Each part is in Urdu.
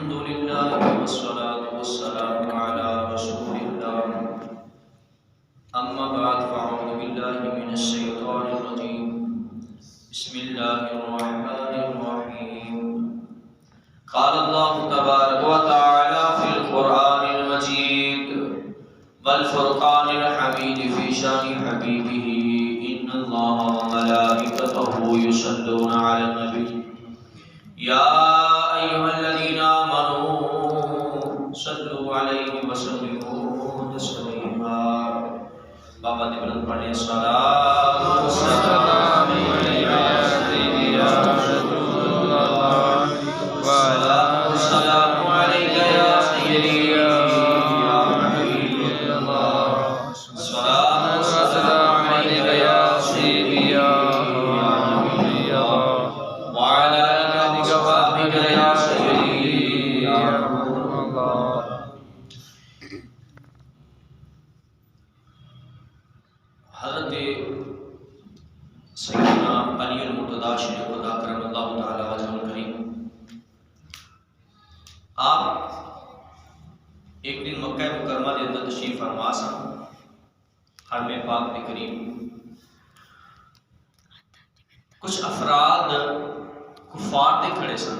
الحمد لله والصلاة والسلام على رسول الله أما بعد فأعوذ بالله من الشيطان الرجيم بسم الله الرحمن الرحيم قال الله تبارك وتعالى في القرآن المجيد والفرقان الحميد في شان حبيبه إن الله وملائكته يصلون على النبي يا أيها الذين آمنوا صلوا عليه وسلموا تسليما بابا نے بلند پڑھیں الصلاۃ والسلام علیک یا سیدی یا رسول اللہ والصلاۃ والسلام علیک یا سیدی یا حبیب اللہ الصلاۃ والسلام علیک یا سیدی یا حبیب اللہ وعلی آلک وصحبک یا سیدی یا رسول اللہ. حضرت سیدنا علی المرتضیٰ شیخ خدا کرم اللہ تعالی وجہ الکریم آپ ایک دن مکہ مکرمہ دے اندر تشریف فرما سن حرم پاک دے قریب کچھ افراد کفار دے کھڑے سن.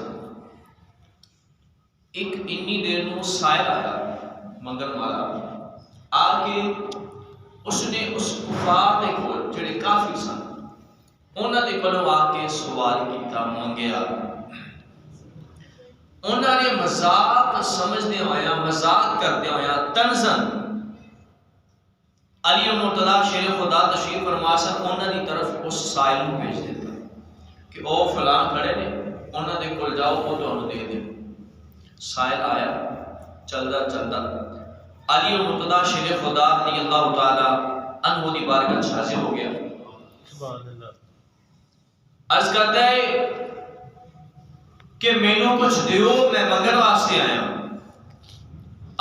ایک انی دیر نو سائل آیا منگن والا آ کے اس نے اس کفار دے کول جڑے کافر سن انہاں دے کولوں آ کے سوال کیتا منگیا. انہاں نے مذاق سمجھدے ہویا مذاق کردے ہویا تنزن علی المرتضیٰ شیر خدا تشریف فرما سن انہاں دی طرف اس سائل نو بھیج دیتا کہ او فلاں کھڑے نے انہاں دے کول جاؤ او تانوں دے دے. سائل آیا چلدا چلدا علی المرتضیٰ شیر خدا رضی اللہ تعالی عنہ دی بارگاہ وچ حاضر ہو گیا. سبحان اللہ. عرض کرتا ہے کہ مینوں کچھ دیو میں منگن واسطے آیا ہوں.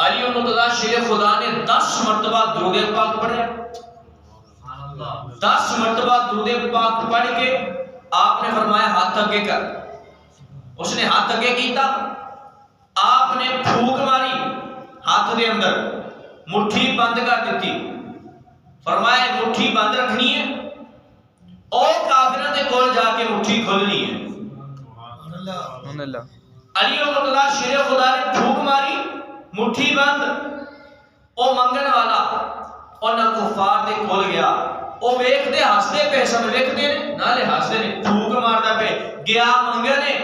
علی المرتضیٰ شیر خدا نے 10 مرتبہ درود پاک پڑھا. 10 مرتبہ درود پاک پڑھ کے آپ نے فرمایا ہاتھ اگے کر. اس نے ہاتھ اگے کیتا. آپ نے پھونک ماری ہاتھ دے اندر مٹھی بند کر دیتی. فرمایا مٹھی بند رکھنی ہے اور کافروں دے کول جا کے مٹھی کھولنی ہے. علی المرتضیٰ شیر خدا نے پھونک ماری مٹھی بند. او منگن والا اور نہ کفار دے کول گیا. او ویکھدے ہسدے پے سب ویکھدے نے نالے ہسدے نے پھونک ماردا پے گیا منگن نے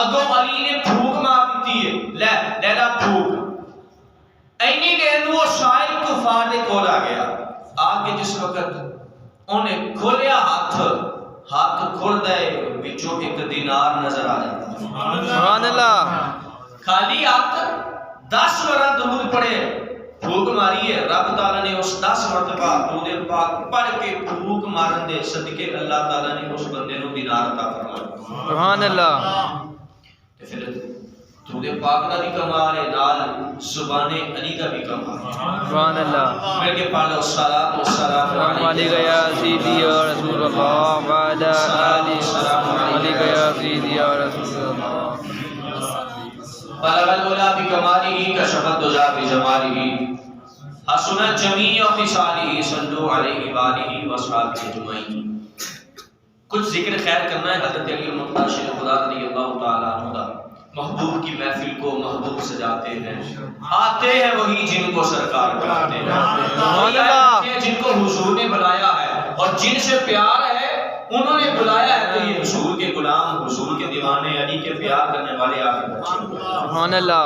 اگوں علی نے پھونک مار دیتی ہے. لے لا پھونک. اینی دیر وہ شاعر کفار دے کول آ گیا. آگے جس وقت انہیں کھولیا ہاتھ کھولدا ہے وچوں ایک دینار نظر آ جاتا. سبحان اللہ. خالی ہاتھ 10 مرتبہ درود پڑھے پھونک ماری ہے. رب تعالی نے اس 10 مرتبہ درود پاک پڑھ کے پھونک مارن دے صدقے اللہ تعالی نے اس بندے نو دینار عطا فرمایا. سبحان اللہ. تے پھر درود پاک دا بھی کمال ہے نال زبان علی دا بھی کمال ہے. سبحان اللہ. مل کے پڑھ لو الصلاۃ والسلام علیک یا سیدی یا رسول اللہ وعلی آلہ علیک یا سیدی یا رسول اللہ. بلغ العلا بکمالہ کشف الدجی بجمالہ حسن جمیع خصالہ صلوا علیہ وآلہ وصحبہ اجمعین. کچھ ذکر خیر کرنا ہے حضرت علی المرتضیٰ شیر خدا رضی اللہ تعالیٰ عنہ کا. محبوب کی محفل کو محبوب سجاتے ہیں. آتے ہیں وہی جن کو سرکار بلاتے ہیں. جن کو حضور نے بلایا ہے اور جن سے پیار ہے انہوں نے بلایا ہے. تو یہ حضور کے غلام حضور کے دیوانے علی کے پیار کرنے والے آپ کے بچے. سبحان اللہ.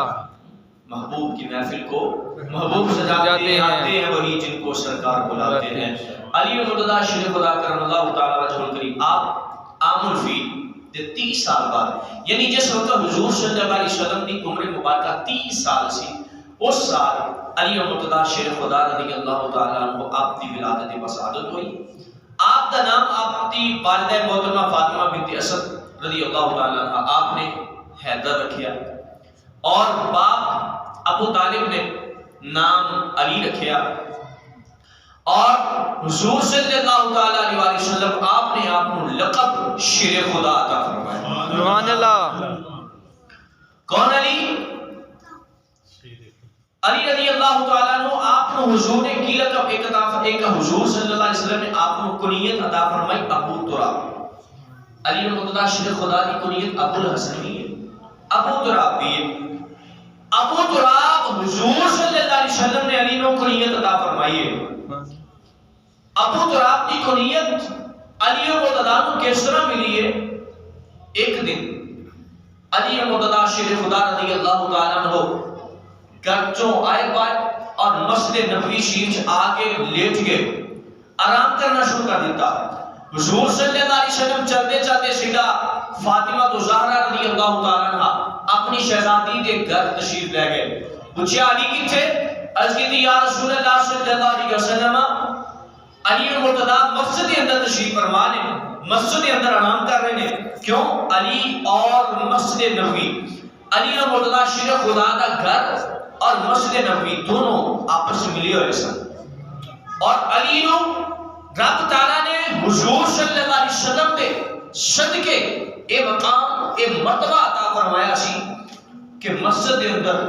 محبوب کی محفل کو محبوب سجاتے ہیں. آتے ہیں وہی جن کو سرکار بلاتے ہیں. علی المرتضیٰ شیر خدا کرم اللہ تعالی وجہ الکریم آپ عام الفیل 30 سال بعد یعنی جس وقت حضور صلی اللہ علیہ وسلم کی عمر مبارکہ 30 سال سی اس سال علی المرتضیٰ شیر خدا رضی اللہ تعالی عنہ آپ کی ولادت بسعادت ہوئی. آپ کا نام آپ کی والدہ محترمہ فاطمہ بنت اسد رضی اللہ تعالی عنہ آپ نے حیدر رکھیا اور باپ ابو طالب نے نام علی رکھیا اور حضور صلی اللہ تعالی علیہ وسلم آپ نے آپ کو لقب شیر خدا عطا فرمایا. سبحان اللہ. کون علی؟ علی رضی اللہ تعالیٰ عنہ آپ کو حضور نے کی لقب ایک حضور صلی اللہ علیہ وسلم نے آپ کو کنیت عطا فرمائی ابو تراب۔ علی مرتضیٰ شیخ خدا کی کنیت ابو الحسن بھی ہے، ابو تراب بھی ہے۔ ابو تراب حضور صلی اللہ علیہ وسلم نے علی کو کنیت عطا فرمائی ہے۔ ابو تراب کی کنیت علی مرتضیٰ کو کس طرح ملی ہے؟ ایک دن علی مرتضیٰ شیخ خدا رضی اللہ تعالیٰ عنہ گھر چوں آئے بائے اور مسجد نبوی شریف آکے لیٹ گئے، آرام کرنا شروع کر دیتا۔ حضور صلی اللہ علیہ وسلم چلتے چلتے سیدھا فاطمہ زہرا رضی اللہ تعالیٰ عنہ اپنی شہزادی کے گھر تشریف لے گئے۔ پوچھا علی کتھے؟ عرض کی یا رسول اللہ صلی اللہ علیہ وسلم علی مرتضیٰ مسجد کے اندر تشریف فرما نے، مسجد کے اندر آرام کر رہے ہیں۔ کیوں؟ علی اور مسجد نبوی، علی اور مرتضیٰ شیخ خدا کا گھر اور مسجد نبوی دونوں آپس میں ملے ہوئے سن، اور علی نو رب تعالیٰ نے حضور صلی اللہ علیہ وسلم دے صدقے اے مقام اے مرتبہ عطا فرمایا سی کہ مسجد کے اندر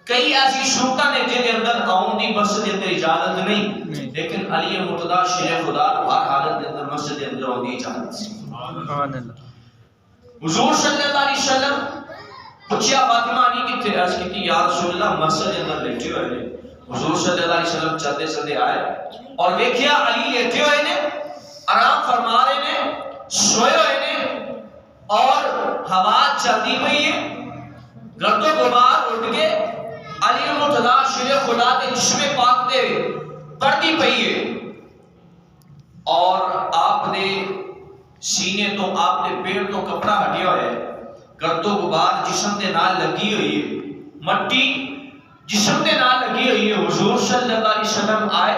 کئی ایسی صورتاں نے جن کے اندر آؤں دی مسجد کے اندر اجازت نہیں، لیکن علی مرتضیٰ شیخ خدا ہر حالت کے اندر مسجد کے اندر آؤں دی اجازت سی۔ حضور صلی اللہ علیہ وسلم پوچھا فاطمہ علی کتھے؟ عرض کی یا رسول اللہ مسجد کے اندر لیٹے ہوئے نے۔ حضور صلی اللہ علیہ وسلم چلتے چلتے آئے اور دیکھیا علی لیٹے ہوئے نے، آرام فرما رہے نے، سوئے ہوئے نے، اور ہوا چلتی پئی ہے، گرد و غبار اٹھ کے علی مرتضیٰ شیخ خدا کے جسم پاک دے پڑتی پئی ہے، اور آپ نے سینے تو آپ نے پیر تو کپڑا ہٹیا ہوئے، گرد و غبار جسم دے نال لگی ہوئی ہے، مٹی جسم دے نال لگی ہوئی ہے۔ حضور صلی اللہ علیہ وسلم آئے،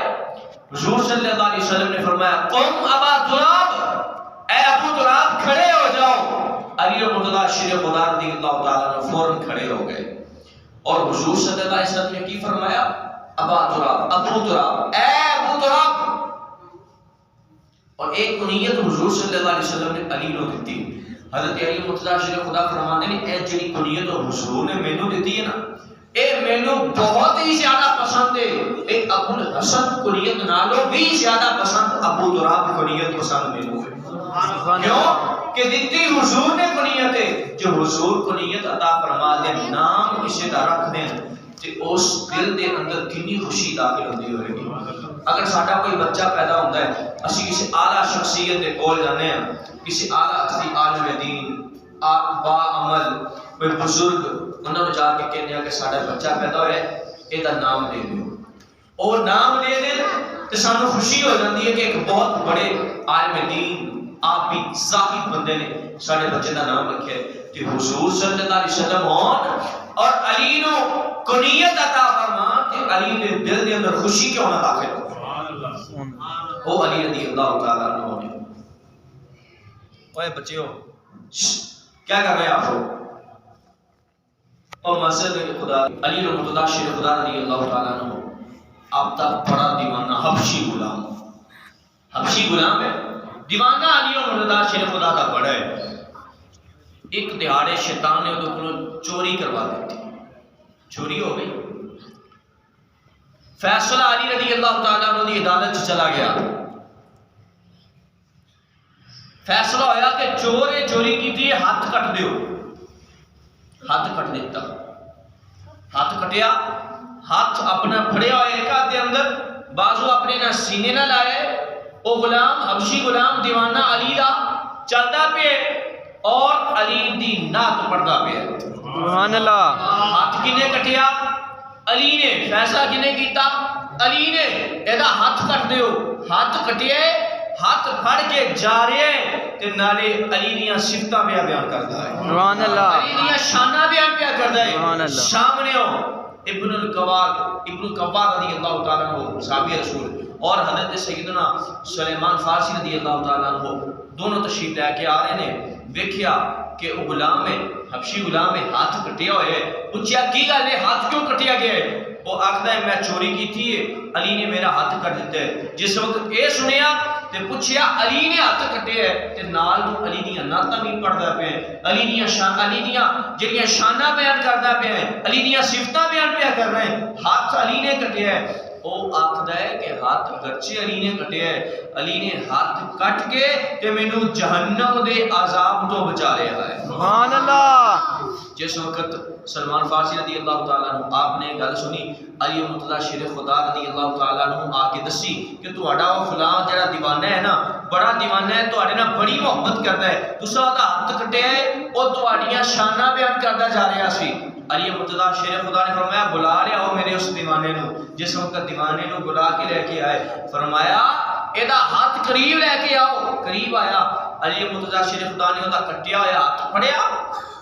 حضور صلی اللہ علیہ وسلم نے فرمایا قم ابا تراب، اے ابو تراب کھڑے ہو جاؤ۔ علی مرتضیٰ شیخ خدا رضی اللہ تعالیٰ عنہ فوراً کھڑے ہو گئے، اور حضور صلی اللہ علیہ وسلم نے کی فرمایا ابا تراب، ابو تراب، اے ابو تراب۔ اور ایک کنیت حضور صلی اللہ علیہ وسلم نے علی کو دیتی۔ حضرت علی مرتضیٰ شیخ خدا فرماتے ہیں اے جڑی کنیت حضور نے مینوں دیتی ہے نا، اے مینوں بہت ہی زیادہ پسند ہے، اے ابو الحسن کنیت نالوں بھی زیادہ پسند ابو تراب کنیت پسند مینوں ہے۔ کیوں کہ دیتی حضور نے کنیت ہے، جو حضور کنیت عطا فرما دے نام کسی دا رکھ دیں تے اس دل دے اندر کتنی خوشی داخل ہوتی ہوئے گی۔ اگر ساڈا کوئی بچہ پیدا ہوتا ہے، اسی کسی اعلیٰ شخصیت دے کول جانے ہیں، کسی اعلیٰ ہستی عالم دین با عمل کوئی بزرگ، انہوں نے جا کے کہنے ہیں کہ ساڈا بچہ پیدا ہوئے اے دا نام دے دیو، اور نام دے دے تو سانو خوشی ہو جاتی ہے کہ ایک بہت بڑے عالم دین آپ بھی زاہد بندے نے ساڑھے بچے دا نام رکھے کہ حضور صلی اللہ علیہ وسلم ہون اور علی نو کنیت عطا فرما کہ علی نے دل دے اندر خوشی کیوں نہ داخل ہو۔ او علی رضی اللہ تعالیٰ عنہ نے اوے بچے ہو کیا کر رہے ہیں آپ لوگ؟ اور مسجد خدا علی مرتضیٰ شیخ خدا رضی اللہ تعالیٰ عنہ آپ تا بڑا دیوانہ حبشی غلام، حبشی غلام ہے، دیوانہ علی مرتضیٰ شیخ خدا کا بڑا ہے۔ ایک دہاڑے شیطان نے وہ چوری کروا دی تھی، چوری ہو گئی، فیصلہ علی رضی اللہ تعالیٰ عنہ کی عدالت سے چلا گیا، فیصلہ ہویا کہ چور چوری کی تھی ہاتھ کٹ دیو، ہاتھ کٹ دیتا، ہاتھ کٹیا، ہاتھ اپنا پھڑیا ہوئے ایک ہاتھ دے اندر، بازو اپنے نہ سینے نہ لائے، او غلام حبشی غلام دیوانہ علی دا چلدا پہ اور علی دی نات پڑدا پہ۔ سبحان اللہ۔ ہاتھ کنے کٹیا؟ علی نے۔ فیصلہ کنے کیتا؟ علی نے۔ ایدہ ہاتھ کٹ دیو، ہاتھ کٹیے، ہاتھ پھڑ کے جا رہے تے نالے علی دیاں صفتاں بیان کردا ہے، سبحان اللہ، علی دیاں شاناں بیان کردا ہے۔ سبحان اللہ۔ سامنے ہو ابن القوار رضی اللہ تعالیٰ عنہ صحابی رسول اور حضرت سیدنا سلیمان فارسی رضی اللہ تعالیٰ عنہ دونوں تشریف لے کے آ رہے ہیں، دیکھیا کہ وہ غلام ہے، حبشی غلام ہے، ہاتھ کٹیا ہوئے، پوچھیا کی گل ہے، ہاتھ کیوں کٹیا گیا ہے؟ وہ آخدا ہے میں چوری کی تھی، علی نے میرا ہاتھ کٹ دیتا ہے۔ جس وقت یہ سنیا تے پوچھیا علی نے ہاتھ کٹے ہے تے نال علی دیاں نعتاں بھی پڑھدا پیا علی دیاں جڑیاں شاناں بیان کردا پیا علی دیاں صفتاں بیان پیا کر رہے ہیں ہاتھ علی نے کٹیا ہے او آکھدا ہے کہ ہاتھ گرچہ علی نے کٹیا ہے علی نے ہاتھ کٹ کے تے مینوں جہنم دے عذاب تو بچا لیا ہے سبحان اللہ جس وقت سلمان فارسی رضی اللہ تعالیٰ عنہ آپ نے گل سنی علی مرتضیٰ شیر خدا رضی اللہ تعالیٰ عنہ آ کے دسی کہ تہاڈا وہ فلاں جڑا دیوانہ ہے نا بڑا دیوانہ ہے تہاڈے نال بڑی محبت کردا ہے تساں دا ہاتھ کٹیا ہے او تہاڈیاں شاناں بیان کردا جا رہا سی علی مرتضیٰ شیر خدا نے فرمایا بلا لیا او میرے اس دیوانے نو جس وقت دیوانے نو بلا کے لے کے آئے فرمایا ایدا ہاتھ قریب لے کے آؤ قریب آیا علی مرتضیٰ شیر خدا نے اودا کٹیا ہوا ہاتھ پھڑیا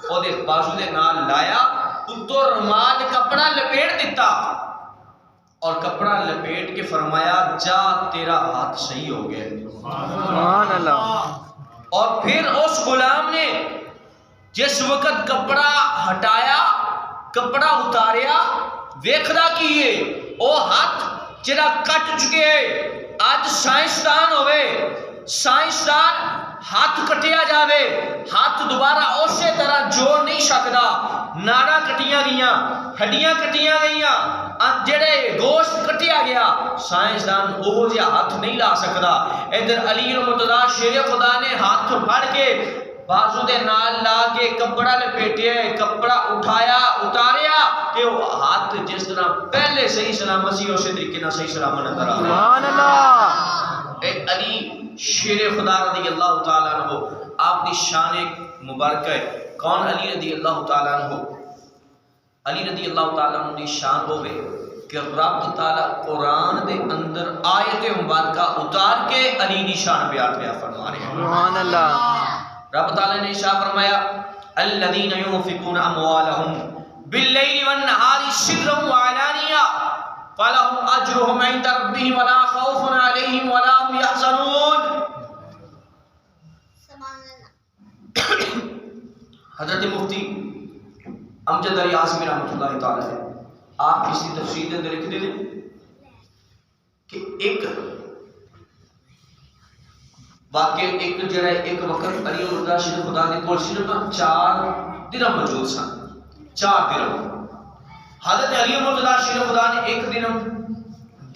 او دے بازو دے نال لایا اتو رومال کپڑا لپیٹ دیتا اور کپڑا لپیٹ کے فرمایا جا تیرا ہاتھ صحیح ہو گیا سبحان اللہ اور پھر اس غلام نے جس وقت کپڑا ہٹایا کپڑا اتاریا ویکھدا کیے او ہاتھ جڑا کٹ چکے اج سائنسدان ہوئے سائنسدان ہاتھ کٹیا جاوے ہاتھ دوبارہ اسی طرح جوڑ نہیں سکدا ناڑاں کٹیاں گئیاں ہڈیاں کٹیاں گئیاں جڑے گوشت کٹیا گیا سائنسدان وہ جہا ہاتھ نہیں لا سکدا ادھر علی مرتضیٰ شیر خدا نے ہاتھ پھڑ کے بازو دے نال لا کے کپڑا لپیٹیا کپڑا اٹھایا اتاریا کہ وہ ہاتھ جس طرح پہلے صحیح سلامت سی اسی طریقے نال صحیح سلامت نظر آ سبحان اللہ اے علی شیر خدا رضی اللہ تعالیٰ عنہ آپ کی شان مبارکہ ہے کون علی رضی اللہ تعالیٰ عنہ علی رضی اللہ تعالیٰ عنہ کی شان ہوئے کہ رب تعالیٰ قرآن دے اندر آیت مبارکہ اتار کے علی کی شان بیان پیا فرما رہے ہیں سبحان اللہ رب تعالیٰ نے ارشاد فرمایا الذین ينفقون اموالهم باللیل والنہار سرا وعلانیہ فلهم اجرهم عند ربهم ولا خوف عليهم ولا هم يحزنون حضرت مفتی امجد علی اعظمی رحمۃ اللہ تعالی ہے آپ کسی تفسیر کے اندر لکھتے ہیں کہ ایک واقع ایک جڑا ایک وقت علی مرتضیٰ شیر خدا نے کول صرف 4 درہم موجود سن 4 درہم حضرت علی مرتضیٰ شیر خدا نے ایک درہم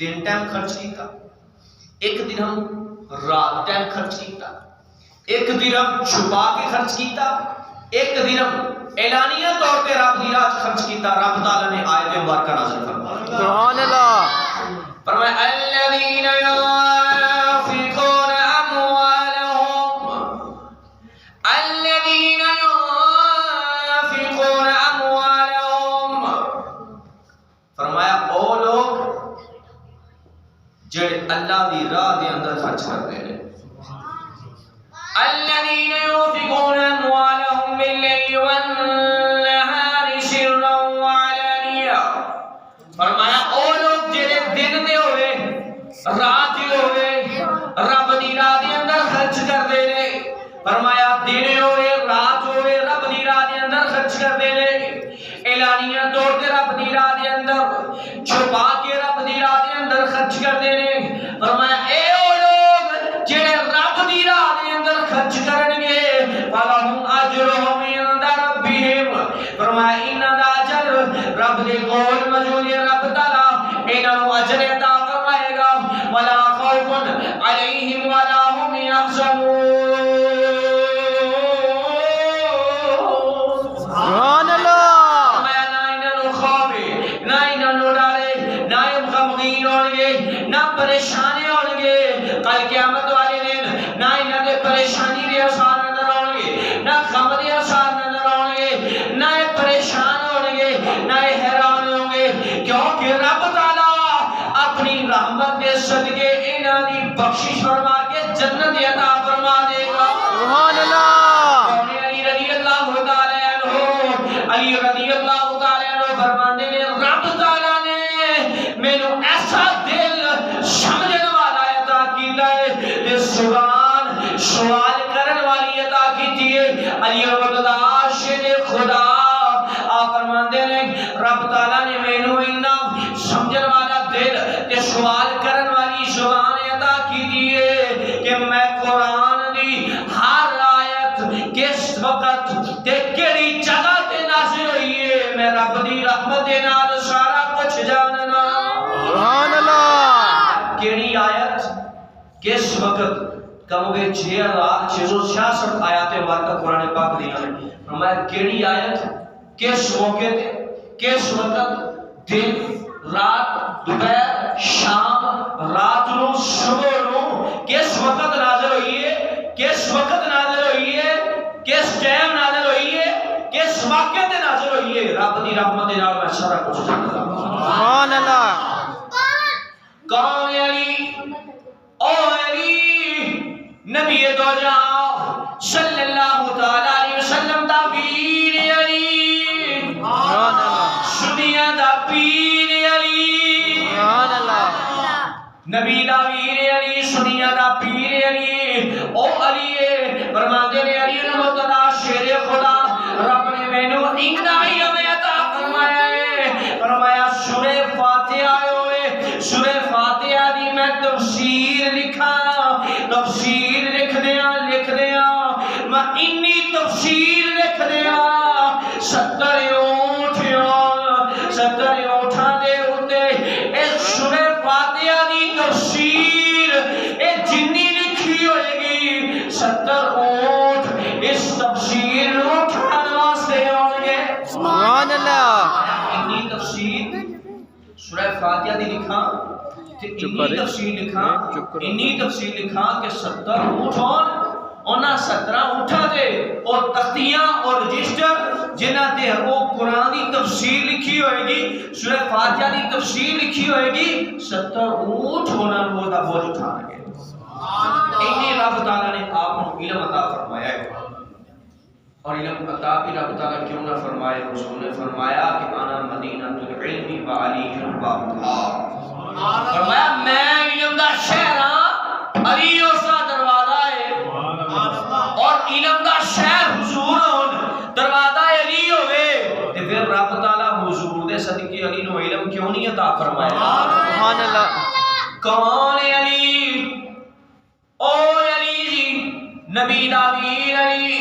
دن ٹائم خرچ کیتا ایک درہم رات ٹائم خرچ کیتا ایک درہم چھپا کے خرچ کیتا ایک درہم اعلانیہ طور پہ رب دی راہ خرچ کیتا رب تعالی نے آیت مبارکہ نازل فرمائی سبحان اللہ فرمایا الذین ينفقون جڑے اللہ دی راہ دے اندر خرچ کرتے ہیں الذین ينفقون اموالهم باللیل والنہار سرا وعلانیہ فرمایا او لوگ جڑے دن دے ہوئے رات دے ہوئے رب دی راہ دے اندر خرچ کرتے ہیں فرمایا دن ہوئے رات ہوئے رب دی راہ دے اندر خرچ کرتے ہیں اعلانیہ طور تے رب دی راہ دے اندر چھپا کے رب دی راہ دے اندر خرچ کرتے ہیں فرمایا اے او لوگ جڑے رب دی راہ دے اندر خرچ کرن گے فلہم اجرہم عند ربہم فرمایا انہاں دا اجر رب دے کول موجود ہے رب تعالی انہاں نوں اجر عطا فرمائے گا ولا خوف علیہم ولا هم يحزنون سبحان اللہ نہ پریشانی ہوں گے کل قیامت والے دن نہ انہاں دے پریشانی دے آثار نظر آؤں گے نہ غم دے آثار نظر آؤں گے نہ پریشان ہوں گے نہ حیران ہوں گے کیونکہ رب تعالیٰ اپنی رحمت کے صدقے انہاں دی بخشش فرما کے جنت عطا فرما دے گا سبحان اللہ علی رضی اللہ تعالی عنہ علی رضی اللہ تعالی عنہ فرماتے ہیں رب تعالیٰ نے مینوں ایسا سمجھنے والا عطا کیتا ہے تے زبان سوال کرن والی عطا کیتی ہے علی مرتضیٰ شیر خدا آپ فرماندے نے رب تعالیٰ نے مینوں اتنا سمجھن والا دل تے سوال کرن والی زبان عطا کیتی ہے کہ وقت تے کیڑی جگہ تے نازل ہوئی ہے میں رب دی رحمت دے نال سارا کچھ جاننا سبحان اللہ کیڑی آیت کس وقت کم گے 6666 آیات مبارکہ قرآن پاک دی ہیں فرمایا کیڑی آیت کس موقع تے کس وقت دن رات دوپہر شام رات نو صبح نو کس وقت نازل ہوئی ہے کس وقت نازل ہوئی ہے کس ٹائم نازل ہوئی ہے کس واقعے تے نازل ہوئی ہے رب دی رحمت دے نال میں سارا کچھ جاندا سبحان اللہ کون علی او علی نبی دو جہاں صلی اللہ تعالی علیہ وسلم دا پیر علی سبحان اللہ سنیا دا پیر علی سبحان اللہ نبی دا پیر علی سنیا دا پیر علی او علی فرماندے نے علی المرتضی شیر خدا رب نے مینوں انگنا علم عطا فرمایا ہے فرمایا سورہ فاتحہ ہوئے سورہ فاتحہ دی میں تفسیر لکھا تفسیر لکھ دیا میں انی تفسیر لکھ دیا 70 اونٹھاں دے اوتے اس سورہ فاتحہ دی تفسیر اے جنی لکھی ہوئے گی 70 اونٹ اس تفسیر نو اٹھان واسطے ہون گے سبحان اللہ انی تفسیر سورہ فاتحہ دی لکھا انی تفسیر لکھا کہ 70 اونٹ ہون انہاں 17 اونٹاں دے اور تختیاں اور رجسٹر جنہاں تے وہ قرآن دی تفسیر لکھی ہوئے گی سورہ فاتحہ دی تفسیر لکھی ہوئے گی 70 اونٹ ہونا وہ دا بوجھ اٹھانا گے انہی رب تعالیٰ نے آپ کو علم عطا فرمایا ہے اور علم عطا بھی رب تعالیٰ کیوں نہ فرمائے رسول نے فرمایا کہ انا مدینہ العلم و علی بابها فرمایا میں علم دا شہر ہاں علی اس دا دروازہ ہے اور علم دا شہر حضور ہون دروازہ علی ہوئے تے پھر رب تعالیٰ حضور دے صدقے علی نو علم کیوں نہیں عطا فرمایا سبحان اللہ کون علی او علی جی نبی دا پیر علی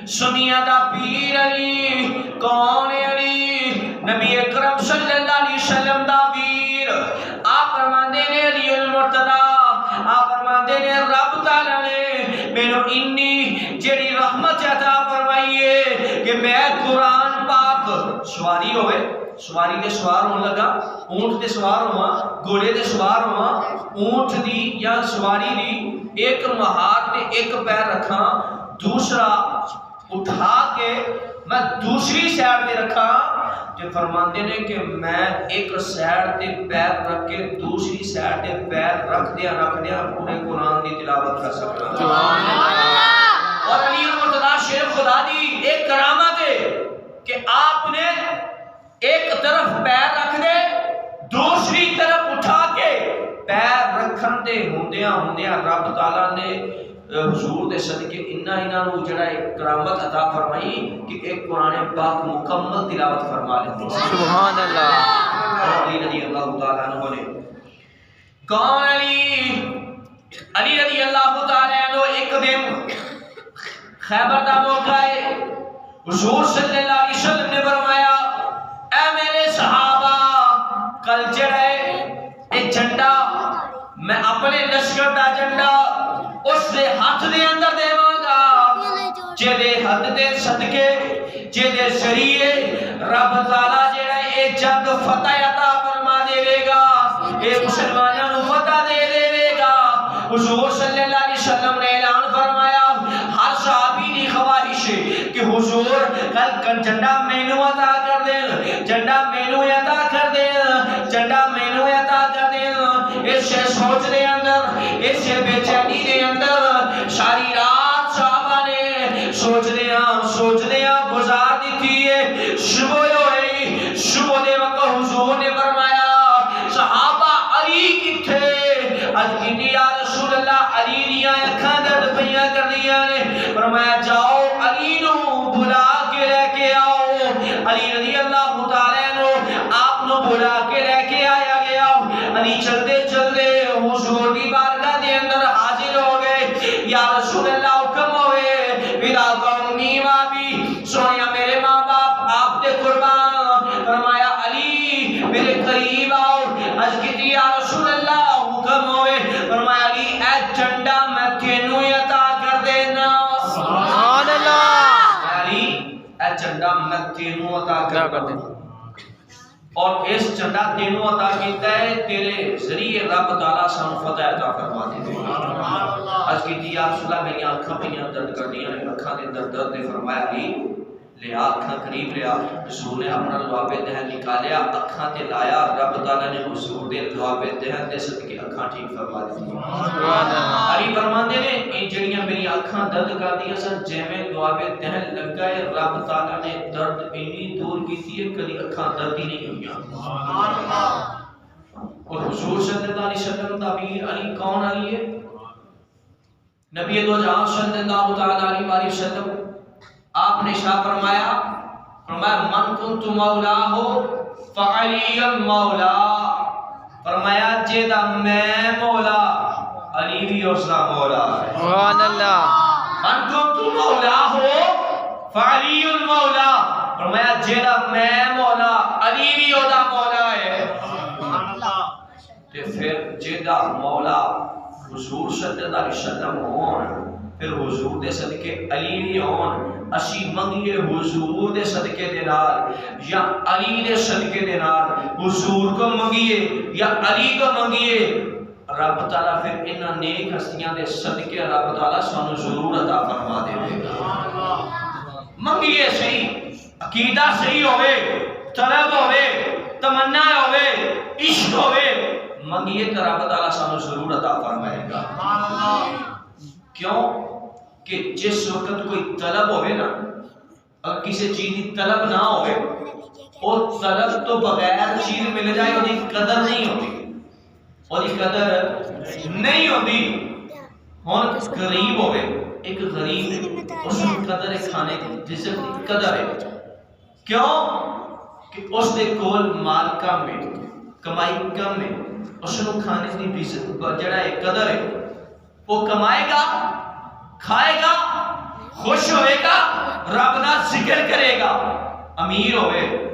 سنیا دا پیر علی کون علی نبی اکرم صلی اللہ علیہ وسلم دا پیر آپ فرماندے نے علی المرتضی آپ فرماندے نے رب تعالیٰ نے مینوں انی جڑی رحمت عطا فرمائی ہے کہ میں قرآن پاک سواری ہوئے سواری دے سوار ہون لگا اونٹ دے سوار ہوا گھوڑے دے سوار ہوا اونٹ دی یا سواری دی ایک مہار تے ایک پیر رکھا دوسرا اٹھا کے میں دوسری سائیڈ تے رکھا کہ فرماندے نے کہ میں ایک سائیڈ تے پیر رکھ کے دوسری سائیڈ تے پیر رکھ دیا پورے قرآن دی تلاوت کر سکتا سبحان اللہ اور علی المرتضی شیر خدا دی ایک کرامت ہے کہ آپ نے ایک طرف پیر رکھ دے دوسری طرف اٹھا کے پیر رکھن دے ہوندیاں رب تعالیٰ نے حضور دے صدقے انہاں نو جڑا ایک کرامت عطا فرمائی کہ ایک قرآن پاک مکمل تلاوت فرما لیتے سبحان اللہ علی رضی اللہ تعالیٰ عنہ نے کون علی رضی اللہ تعالیٰ عنہ ایک دن خیبر دا موقع ہے حضور صلی اللہ علیہ وسلم نے فرمایا اے میرے صحابہ کل جڑے ایک جھنڈا میں اپنے لشکر دا جھنڈا اس دے ہاتھ دے اندر دیواں گا جدے ہاتھ دے صدقے جدے ذریعے رب تعالیٰ جڑا اے جنگ فتح عطا فرما دے گا اے مسلمانوں نو فتح دے گا حضور صلی اللہ علیہ وسلم نے اعلان فرمایا ہر صحابی دی خواہش ہے کہ حضور کل جھنڈا مینوں عطا کر دیں جھنڈا مینوں عطا کر دیں جھنڈا مینوں عطا کر دیں اس سوچ دے اندر اس بے چینی دے اندر ساری رات صحابہ نے سوچ دیا گزار دیتی ہے صبح ہوئی صبح دے وقت حضور نے فرمایا صحابہ علی کتھے اج کیتی یا رسول اللہ علی دیاں اکھاں درد پیاں کر دیاں نے فرمایا جاؤ علی نو بلا کے لے کے آؤ علی رضی اللہ تعالی عنہ آپ نو بلا کے لے کے آیا گیا علی چلتے چلتے حضور دی بارگاہ دے اندر حاضر ہو گئے یا رسول اللہ حکم ہوئے بلا قومی ما چنڈا میں تینوں عطا کرتا ہوں اور اس چنڈا تینوں عطا کیتا ہے تیرے ذریعے رب تعالیٰ سانو فتح عطا فرما دے آج کی تھی آپ صلی اللہ میری آنکھاں پہ درد کر دیا آنکھاں دے درد نے فرمایا علی لیا آنکھاں قریب لیا حضور نے اپنا لعاب دہن نکالیا آنکھاں تے لایا رب تعالیٰ نے حضور دے لعاب دہن دے صدقے آنکھاں ٹھیک فرما دی علی فرماندے نے ان جڑیاں میری آنکھاں درد کر دیا سن جیویں لعاب دہن لگا ہے رب تعالیٰ نے درد اتنی دور کی تھی کبھی آنکھاں درد ہی نہیں ہوئیاں اور حضور صلی اللہ علیہ وسلم تعبیر علی کون علی ہے نبی دو جہاں صلی اللہ تعالیٰ علیہ وسلم آپ نے شاہ فرمایا من کنت مولا ہو فعلی المولا فرمایا جیدہ میں مولا علی بھی اس کا مولا ہے سبحان اللہ من کنت مولا ہو فعلی المولا فرمایا جیدہ میں مولا علی بھی اس کا مولا ہے تو پھر جیدہ مولا حضور صلی اللہ علیہ وسلم ہون پھر حضور دے صدقے علی بھی ہون اسی منگیے حضور دے صدقے دے نال یا علی دے صدقے دے نال حضور کو منگیے یا علی کو منگیے رب تعالیٰ پھر انہاں نیک ہستیاں دے صدقے رب تعالیٰ سانو ضرور عطا فرما دے گا منگیے صحیح عقیدہ صحیح ہوئے طلب ہوئے تمنا ہوئے عشق ہوئے منگیے تو رب تعالیٰ سانو ضرور عطا فرمائے گا کیوں کہ جس وقت کوئی طلب ہوئے نا اگر کسی چیز کی طلب نہ ہوئے اور طلب تو بغیر چیز مل جائے اور قدر نہیں ہوتی اور قدر نہیں ہوتی ہون غریب ہوئے ایک غریب اس کی قدر ہے کھانے کی رزق کی قدر ہے کیوں کہ اس نے کول مال کم ہے کمائی کم ہے اس نے کھانے کی جڑا ہے قدر ہے وہ کمائے گا کھائے گا خوش ہوئے گا رب کا ذکر کرے گا امیر ہوئے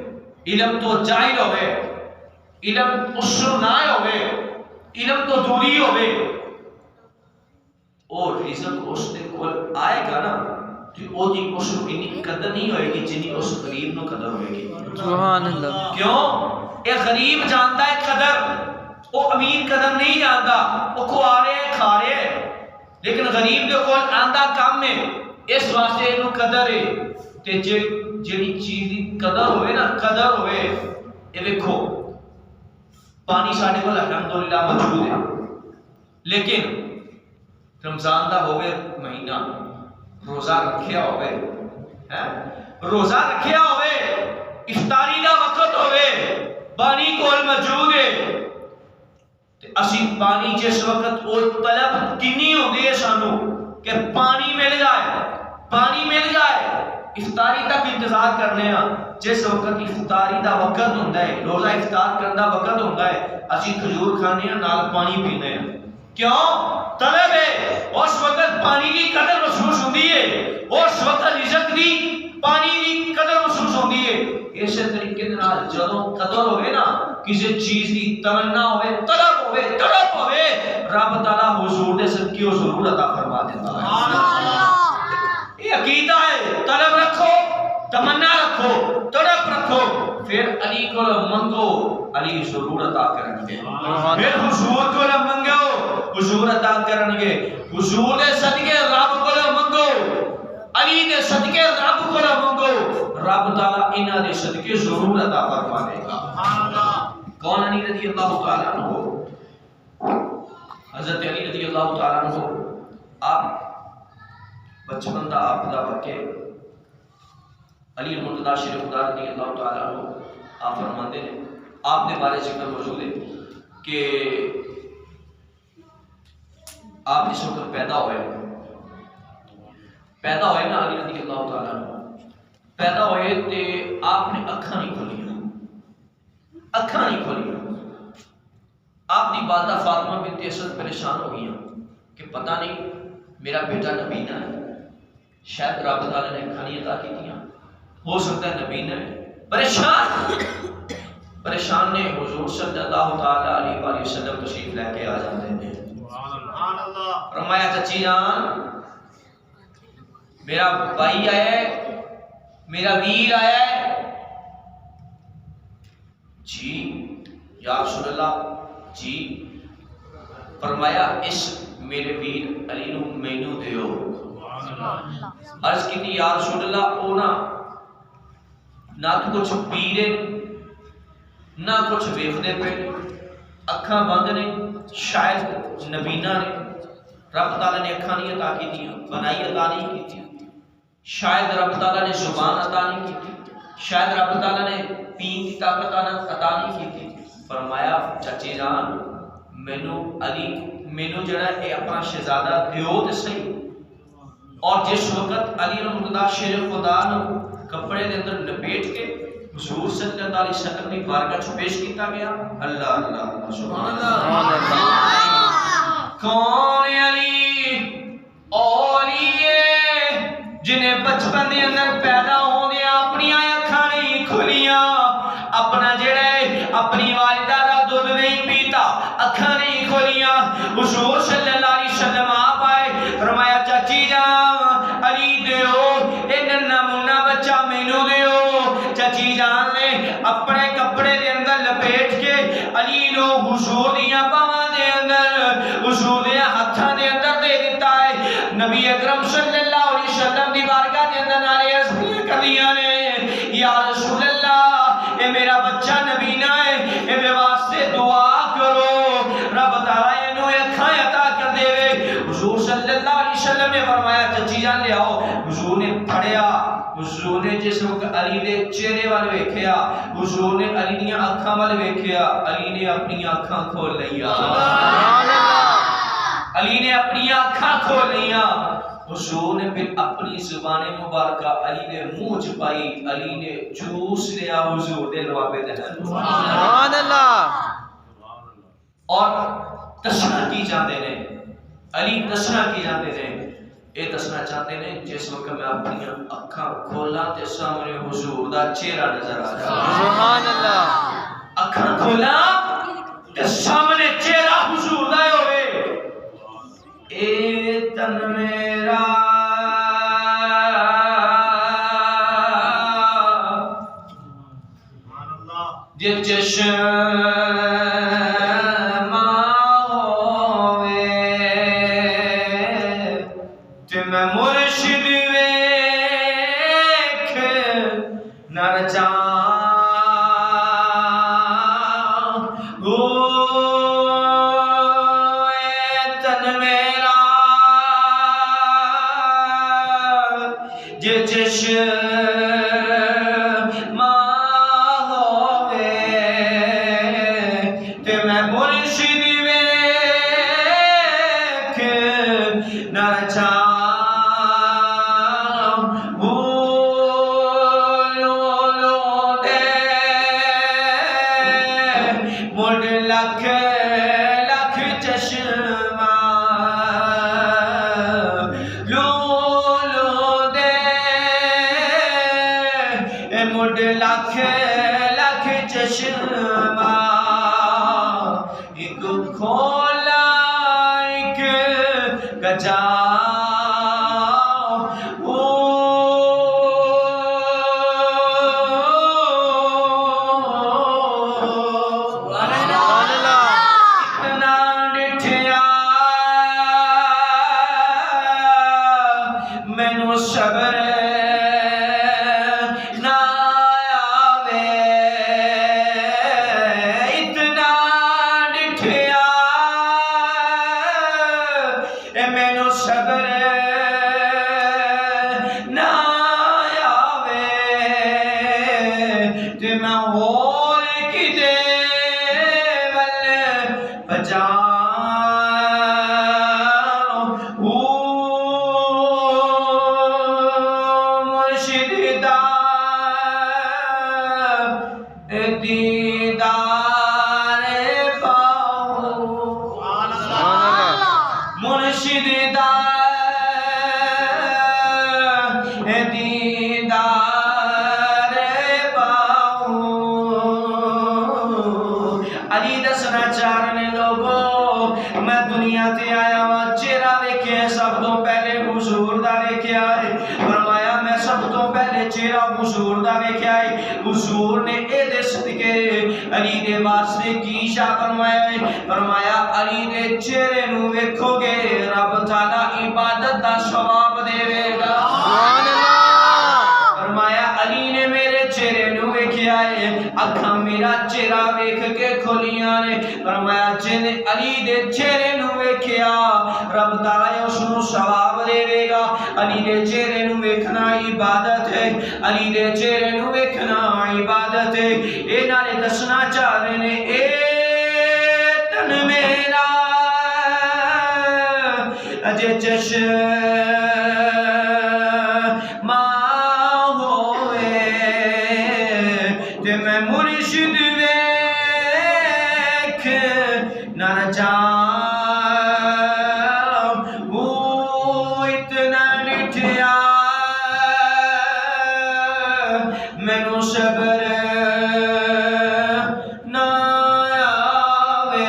علم تو جاہل ہوئے علم اسر نہ ہوئے علم تو دوری ہوئے اور رزق اس نے کول آئے گا نا تو وہ دی اس کو اتنی قدر نہیں ہوئے گی جنی اس غریب نو قدر ہوئے گی سبحان اللہ کیوں ایک غریب جانتا ہے قدر وہ امیر قدر نہیں جانتا وہ کھوارے کھارے لیکن غریب دے کول آندا کام میں اس واسطے انہوں قدر ہے تے جڑی چیز دی قدر ہوئے نا قدر ہوئے یہ دیکھو پانی ساڑھے کو الحمدللہ موجود ہے لیکن رمضان دا ہوئے مہینہ روزہ رکھیا ہوئے روزہ رکھیا ہوئے افطاری دا وقت ہوئے پانی کول موجود ہے اسی پانی جس وقت وہ طلب کنی ہوندی ہے سانو کہ پانی مل جائے افطاری تک انتظار کرنے ہیں جس وقت افطاری دا وقت ہوندا ہے روزہ افطار کرن دا وقت ہوندا ہے اسی کھجور کھانے ہیں نال پانی پینے ہیں کیوں طلب ہے اس وقت پانی کی قدر محسوس ہوندی ہے اس وقت رزق دی پانی کی قدر محسوس ہوندی ہے اسی طریقے نال جدوں قدر ہوئے نا کسی چیز کی تمنا ہوئے طلب ہوئے تڑپ ہوئے رب تعالیٰ حضور دے صدقے کو ضرور عطا فرما دیتا ہے یہ عقیدہ ہے طلب رکھو تمنا رکھو تڑپ رکھو پھر علی کو منگو علی ضرور عطا کریں گے پھر حضور کو منگو حضور عطا کریں گے حضور دے صدقے رب کو منگو علی دے صدقے رب کو منگو رب تعالیٰ انہاں دے صدقے ضرور عطا فرما دے گا کون علی رضی اللہ تعالیٰ عنہ حضرت علی رضی اللہ تعالیٰ عنہ آپ بچپن دا آپ دا وقت علی المرتضیٰ شریف خدا رضی اللہ تعالیٰ عنہ آپ فرماتے ہیں آپ نے بارے ذکر موجود ہے کہ آپ جس وقت پیدا ہوئے نا علی رضی اللہ تعالیٰ عنہ پیدا ہوئے تے آپ نے اکھاں نہیں کھولی آپ دی والدہ فاطمہ بنت اسد پریشان ہو گئی کہ پتہ نہیں میرا بیٹا نبینہ ہے شاید رب تعالیٰ نے اکھاں نہیں عطا کی دیا ہو سکتا ہے نبینہ ہے پریشان نے حضور صلی اللہ تعالیٰ علیہ وآلہ وسلم تشریف لے کے آ جاتے ہیں فرمایا چچی جان میرا بھائی ہے میرا ویر آیا ہے جی یا رسول اللہ جی فرمایا اس میرے ویر علی نو مینو دیو عرض کی یا رسول اللہ او نہ تو کچھ پیرے نہ کچھ ویکھدے پے اکھاں بند نے شاید نبینا نے رب تعالیٰ نے اکھاں نہیں عطا کی تھی بنائی عطا نہیں کی تھی شاید رب تعالیٰ نے زبان عطا نہیں کی تھی شاید رب تعالیٰ نے پین کی طاقت عطا نہیں کی تھی فرمایا چچی جان مینو علی مینو جڑا اے اپنا شہزادہ دیو تے صحیح اور جس وقت علی رحمۃ شیر خدا نو کپڑے دے اندر لپیٹ کے حضور صلی اللہ علیہ وسلم کی بارگاہ چ پیش کیتا گیا اللہ اللہ اللہ سبحان اللہ کون علی اولیے جنہیں بچپن دے اندر پیدا ہونے اپنی اکھاں نہیں کھلیاں اپنا جڑا ہے اپنی والدہ دا دودھ نہیں پیتا اکھاں نہیں کھلیاں حضور صلی اللہ علیہ وسلم آپ آئے فرمایا چاچی جان علی دیو اے ننا منا بچہ مینو دیو چاچی جان نے اپنے کپڑے دے اندر لپیٹ کے علی نو حضور دیاں باواں دے اندر حضور دے ہتھاں دے اندر دے دیتا ہے نبی اکرم صلی اللہ علیہ وسلم دی بارگاہ دے اندر نعرے عظیم کردیاں نے یا رسول اللہ اے میرا بچہ نبینا ہے اے میرے واسطے دعا کرو رب تعالیٰ انہوں اکھاں عطا کر دے حضور صلی اللہ علیہ وسلم نے فرمایا چچی جان لے آؤ حضور نے پڑھیا حضور نے جس وقت علی دے چہرے وال ویکھیا حضور نے علی دیاں اکھاں وال ویکھیا علی نے اپنی اکھاں کھول لئیاں علی نے اپنی اکھاں کھول لئیاں حضور نے پھر اپنی زبان مبارکہ علی نے منہ چ پائی علی نے جوس لیا حضور دے لوابے دے سبحان اللہ اور دسنا کی جاندے نے علی دسنا کی جاندے نے اے دسنا چاہتے ہیں جس وقت میں اپنی اکھاں کھولا تے سامنے حضور دا چہرہ نظر آ جائے سبحان اللہ اکھاں کھولا تے سامنے چہرہ حضور دا ہوئے اے تن میرا جے چشم مرشد ویکھ نر جان تن میرا جے چشم ہوے تے میں مرشد ویکھ نر جان لکھ لکھ چشمہ ایک کھولا ایک گجا اتنا ڈٹھیا مینو صبر علی دسنا چاہنے لوگوں میں دنیا تے آیا ہوں چہرہ ویکھیا سب تو پہلے حضور دا ویکھیا ہے فرمایا میں سب تو پہلے چہرہ حضور دا ویکھیا ہے حضور نے اے دے صدقے علی دے واسطے کی شاہ فرمایا علی دے چہرے نو ویکھو گے رب تعالی عبادت دا ثواب دے گا سبحان اللہ فرمایا علی نے میرے چہرے نو ویکھیا ہے اکھاں میرا چہرہ ویکھ کے کھولیاں نے فرمایا جن علی دے چہرے نو ویکھیا رب تعالی اس نو ثواب دے گا علی دے چہرے نو ویکھنا عبادت ہے علی دے چہرے نو ویکھنا عبادت ہے اے نالے دسنا چاہ رہے نے اے تن میرا اجے چشم ہوئے تے میں مرشد ویکھ نہ جاؤں وہ اتنا نٹھیا میں نو صبر نہ آوے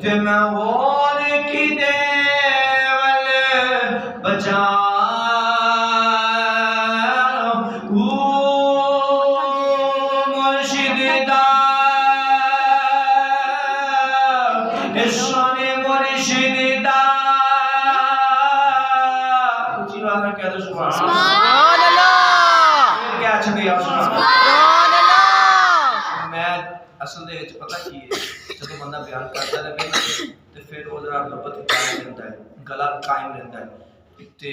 تے میں اور کی دیول بچاؤں مرشد دا شان مرشد دا اونچی آواز میں کہہ دو سبحان اللہ سبحان اللہ کیا اچھا گیا سبحان اللہ سبحان اللہ میں اصل دے وچ پتہ کی ہے جب بندہ بیان کرتا رہے تے پھر وہ ذرا ربط قائم رہتا ہے گلا قائم رہتا ہے تے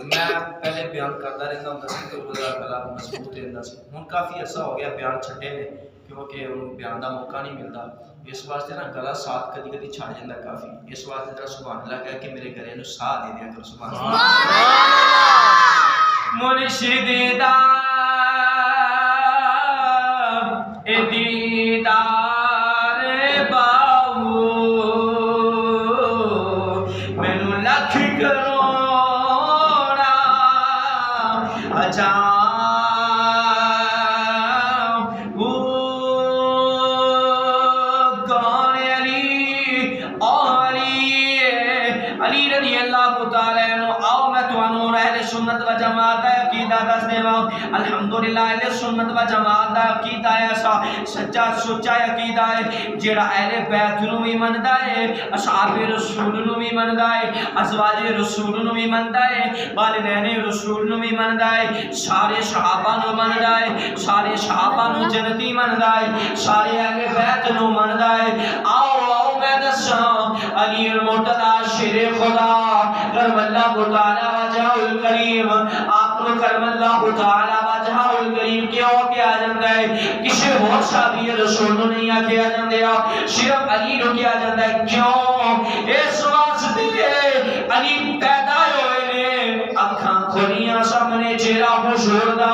میں پہلے بیان کرتا رہتا ہوں تے وہ ذرا گلا مضبوط رہتا سی ہن کافی عرصہ ہو گیا بیان چھڈے نے کیونکہ بیان دا موقع نہیں ملتا اس واسطے نا گلا ساتھ کدی کدی چھڑ جاندا کافی اس واسطے ذرا سبحان اللہ کہہ کے میرے گلے نو ساہ دے دیا کرو سبحان اللہ مرشد دا اے دیدار باہو مینوں لکھ کروڑا اچھا علی رضی اللہ تعالی عنہ آؤ میں تانوں اہل سنت و جماعت دا عقیدہ دس دیواں الحمدللہ اہل سنت و جماعت دا عقیدہ ایسا سچا سچا عقیدہ ہے جڑا اہل بیت نو بھی مندا ہے اصحاب رسول نو بھی مندا ہے ازواج رسول نو بھی مندا ہے والدین رسول نو بھی مندا ہے سارے صحابہ نو مندا ہے سارے صحابہ نو جنتی مندا ہے سارے اہل بیت نو مندا ہے آؤ آؤ میں دساں علی المرتضی شیر خدا کرم اللہ تعالی وجہ الکریم آپ کو کرم اللہ تعالی وجہ الکریم کیوں کیا جاتا ہے کسی اور صحابی رسول نو نہیں آکھیا جاندیا صرف علی نو کیا جاتا ہے کیوں اس واسطے علی پیدا ہوئے نے اکھاں کھولیاں سامنے چہرہ حضور دا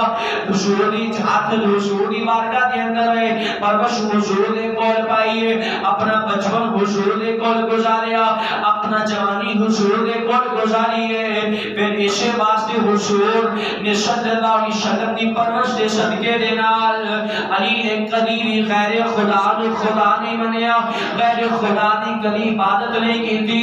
حضور دی ہاتھ حضور دی بارگاہ دے اندر ہے پرورش حضور دے کول پائیے اپنا بچپن حضور دے کول گزاریا اپنا جوانی حضور دے کول گزاری ہے پھر اس واسطے حضور نے صلی اللہ علیہ وسلم دی پرورش دے صدقے دے نال علی نے کبھی بھی غیر خدا نو خدا نہیں منیا غیر خدا دی کبھی عبادت نہیں کیتی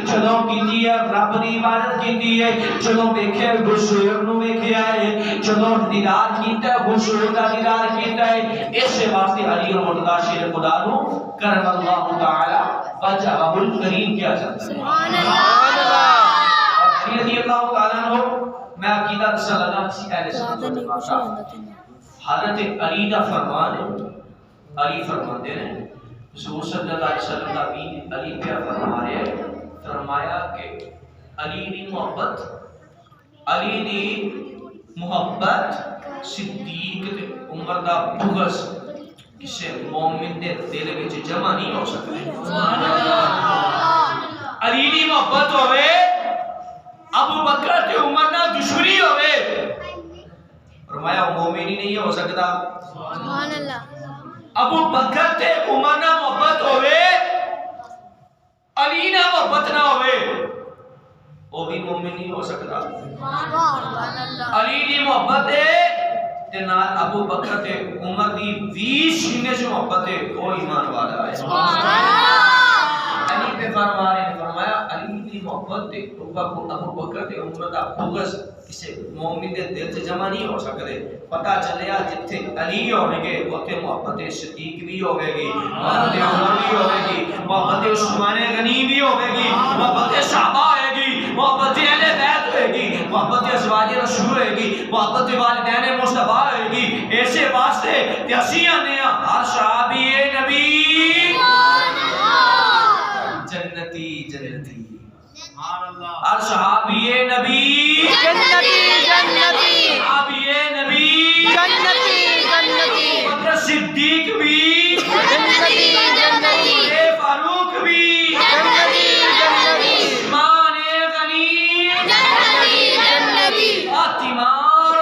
چلو کیتی ہے رب دی عبادت کیتی ہے چلو دیکھے حضور نو ویکھیا ہے چلو دیدار کیتا ہے حضور دا دیدار کیتا ہے اس واسطے علی المرتضی شیر خدا نو کرم اللہ تعالی وجہ الکریم کیا جاتا ہے سبحان اللہ علی رضی اللہ تعالیٰ عنہ میں عقیدہ دسا لگا کسی اہل سنت و جماعت حضرت علی دا فرمان ہے علی فرماندے نے حضور صلی اللہ علیہ وسلم دا بھی علی پہ فرما رہے ہیں فرمایا کہ علی دی محبت صدیق تے عمر دا بغض کسی مومن دے دل وچ جمع نہیں ہو سکتے علی دی محبت ہوئے ابو بکر تے عمر نال دشمنی ہوئے فرمایا مومن ہی نہیں ہو سکتا سبحان اللہ ابو بکر تے عمر نال محبت ہوئے علی نال محبت نہ ہوئے وہ بھی مومن نہیں ہو سکتا سبحان اللہ علی دی محبت ہے تے نال ابو بکر تے عمر دی 20 سینے سے محبت ہے وہ ایمان والا ہے سبحان اللہ علی پہ فرما رہے ہیں فرمایا علی دی محبت تے ابو بکر تے عمر دا بغض کسے مومن دے دل تے جمع نہیں ہو سکدے پتہ چلیا جتھے علی ہونے گے اوتھے محبت صدیق بھی ہوے گی محبت عمر بھی ہوے گی محبت عثمان غنی بھی ہوے گی محبت صحابہ ہوے گی محبت اہل بیت ہوے گی محبت ازواج رسول ہوے گی محبت والدین مصطفی ہوے گی ایسے واسطے تے اسی آنے ہر صحابی نبی جنتی جنتی ہر صحابی نبی جنتی جنتی صحابی نبی جنتی جنتی بکر صدیق بھی جنتی جنتی فاروق بھی جنتی جنتی عثمان غنی جنتی جنتی فاطمہ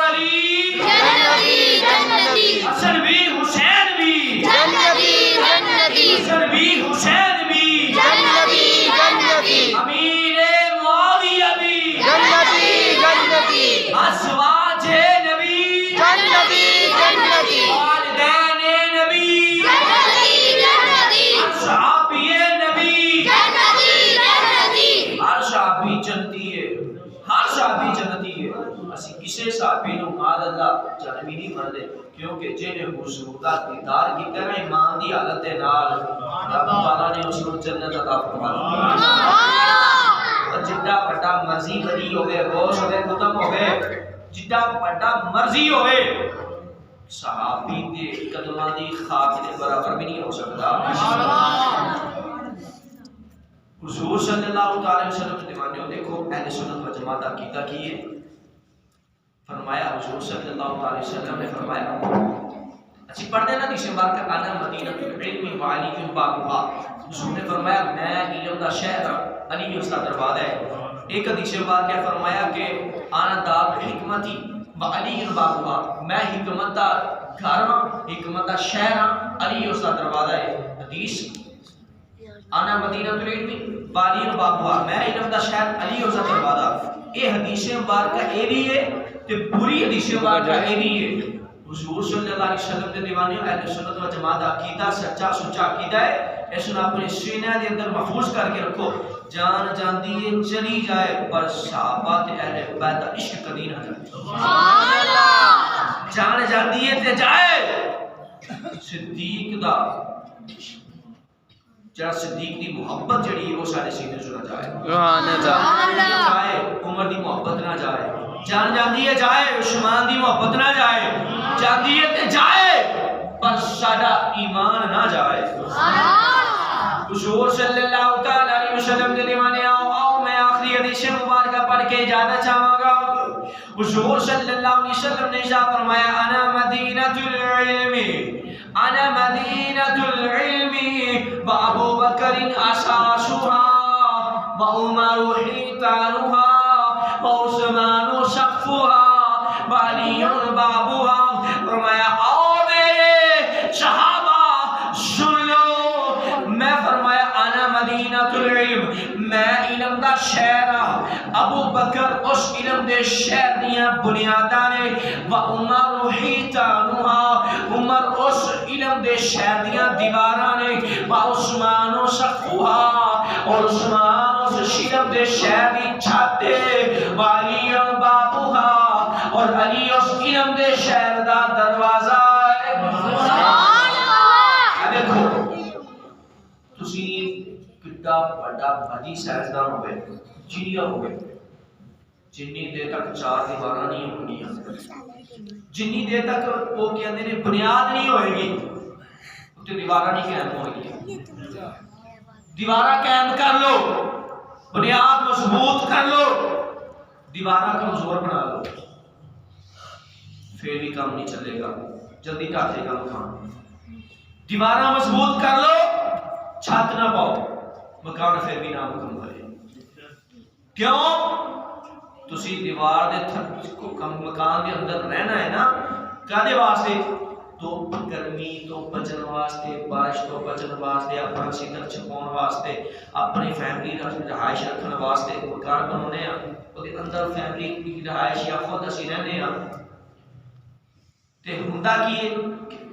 علی جنتی جنتی حسن بھی حسین بھی جنتی جنتی حسن بھی حسین بھی جنتی جنتی امیر معاویہ بھی جنتی جنتی ازواج نبی جنتی جنتی والدین نبی جنتی جنتی صحابی نبی جنتی جنتی ہر صحابی جنتی ہے ہر صحابی جنتی ہے اسی کسے صحابی نو مال اللہ جنمی نہیں مندے کیونکہ جنہیں حضور دا دیدار کیتا ہے ایمان دی حالت دے نال رب تعالیٰ نے اس کو جنت عطا فرمائی اور جڈا بڑا مرضی بری ہوئے غوث ہوئے قطب ہوئے جڈا بڑا مرضی ہوئے صحابی دے قدمہ دی خاک دے برابر بھی نہیں ہو سکتا حضور صلی اللہ علیہ وسلم کے دیوانے ہو دیکھو اہل سنت و جماعت عقیدہ کیے فرمایا حضور صلی اللہ علیہ وسلم نے فرمایا اچھی پڑھتے نا دیشے بار کا انا مدینہ العلم و علی کی بابا حضور نے فرمایا میں علم دا شہر علی اس کا دروازہ ہے ایک حدیث بار کیا فرمایا کہ انا دار حکمتی و علی بابا میں حکمت دا گھر حکمت دا شہر علی اس کا دروازہ ہے حدیث انا مدینہ العلم و علی بابا میں علم دا شہر علی اس کا دروازہ یہ حدیث بار کا اے بھی ہے تے پوری حدیث بار کا اے بھی ہے حضور صلی اللہ علیہ وسلم دے دیوانے اہل سنت و جماعت عقیدہ سچا سچا عقیدہ ہے اس نے اپنے سینے دے اندر محفوظ کر کے رکھو جان جاندی ہے چلی جائے پر صحابہ تے اہل بیت عشق کبھی نہ جائے سبحان اللہ جان جاندی ہے تے جائے صدیق دا جڑا صدیق دی محبت جڑی ہے وہ سارے سینے چ نہ جائے سبحان اللہ جائے عمر دی محبت نہ جائے جان جاندی ہے جائے عثمان دی محبت نہ جائے جاندی ہے تے جائے پر ساڈا ایمان نہ جائے حضور صلی اللہ تعالی علیہ وسلم دے دیوانے آؤ میں آخری حدیث مبارکہ پڑھ کے اجازت چاہوں گا حضور صلی اللہ علیہ وسلم نے ارشاد فرمایا انا مدینۃ العلم انا مدینۃ العلم وابو بکر اساسها وعمر حیطانها وعثمان سقفها وعلی بابها فرمایا آؤ میرے صحابہ سن لو میں فرمایا انا مدینۃ العلم میں علم دا شہر ابو بکر اس علم دے شہر دیاں بنیاداں نے و عمر حیطانها عمر اس علم دے شہر دیاں دیواراں نے و عثمان سقفها اور عثمان اس علم دے شہر دی چھت و علی بابها اور علی اس علم دے شہر دا دروازہ ہے سبحان اللہ دیکھو تسی کتا بڑا بڑی سائنسدان ہوئے جینیا ہوئے جنی دیر تک چار دیواراں نہیں ہونگیاں جنی دیر تک وہ کہندے نے بنیاد نہیں ہوئے گی تے دیواراں نہیں قائم ہوئے گی دیواراں قائم کر لو بنیاد مضبوط کر لو دیواراں کمزور بنا لو پھر بھی کام نہیں چلے گا جلدی ٹاٹے گا مکان دیواراں مضبوط کر لو چھت نہ پاؤ مکان پھر بھی نہ مکمل ہے کیوں تسی دیوار دے مکان دے اندر رہنا ہے نا کدے واسطے تو گرمی تو بچن واسطے بارش تو بچن واسطے اپنا سیدر چھپاؤن واسطے اپنی فیملی رہائش رکھنے واسطے مکان بنانے ہیں وہ اندر فیملی کی رہائش یا خود اسی رہنے ہیں تے ہوندا کی ہے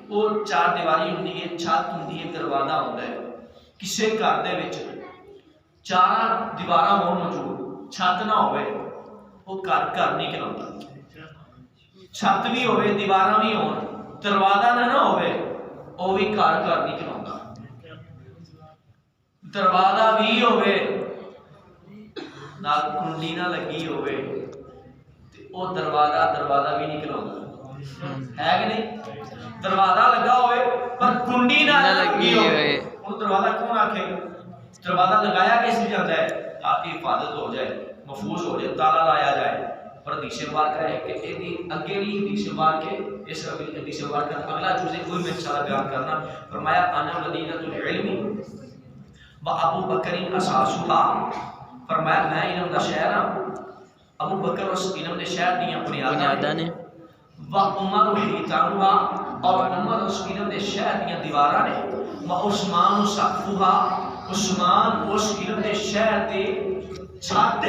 وہ چار دیواری ہوندی ہے چھت ہوندی ہے دروازہ ہوندا ہے کسے گھر دے وچ چار دیواراں ہون موجود، چھت نہ ہوئے وہ گھر نہیں کہلاوندا، چھت بھی ہوئے دیواراں بھی ہون دروازہ نہ ہوئے وہ بھی گھر نہیں کہلاوندا، دروازہ بھی ہوئے نال کنڈی نہ لگی ہوئے تے او دروازہ بھی نہیں کہلاوندا، ہے کہ نہیں؟ دروازہ لگا ہوئے پر کنڈی نہ لگی ہوئے وہ دروازہ کون آکھے؟ دروازہ لگایا کس لیے جاتا ہے تاکہ حفاظت ہو جائے، محفوظ ہو جائے، تالا لایا جائے۔ پر حدیث پاک ہے کہ ایدی اگے بھی حدیث پاک کے اس حدیث پاک کا اگلا جزء کوئی میں انشاءاللہ بیان کرنا، فرمایا انا مدینہ العلم و ابو بکر اساسها، فرمایا میں علم دا شہر ہاں، ابو بکر اس علم دے شہر دیاں بنیاداں نے، و عمر حیتانها اور عمر اس علم دے شہر دیاں دیواراں نے، و عثمان سقفها عثمان اس علم دے شہر دے چھت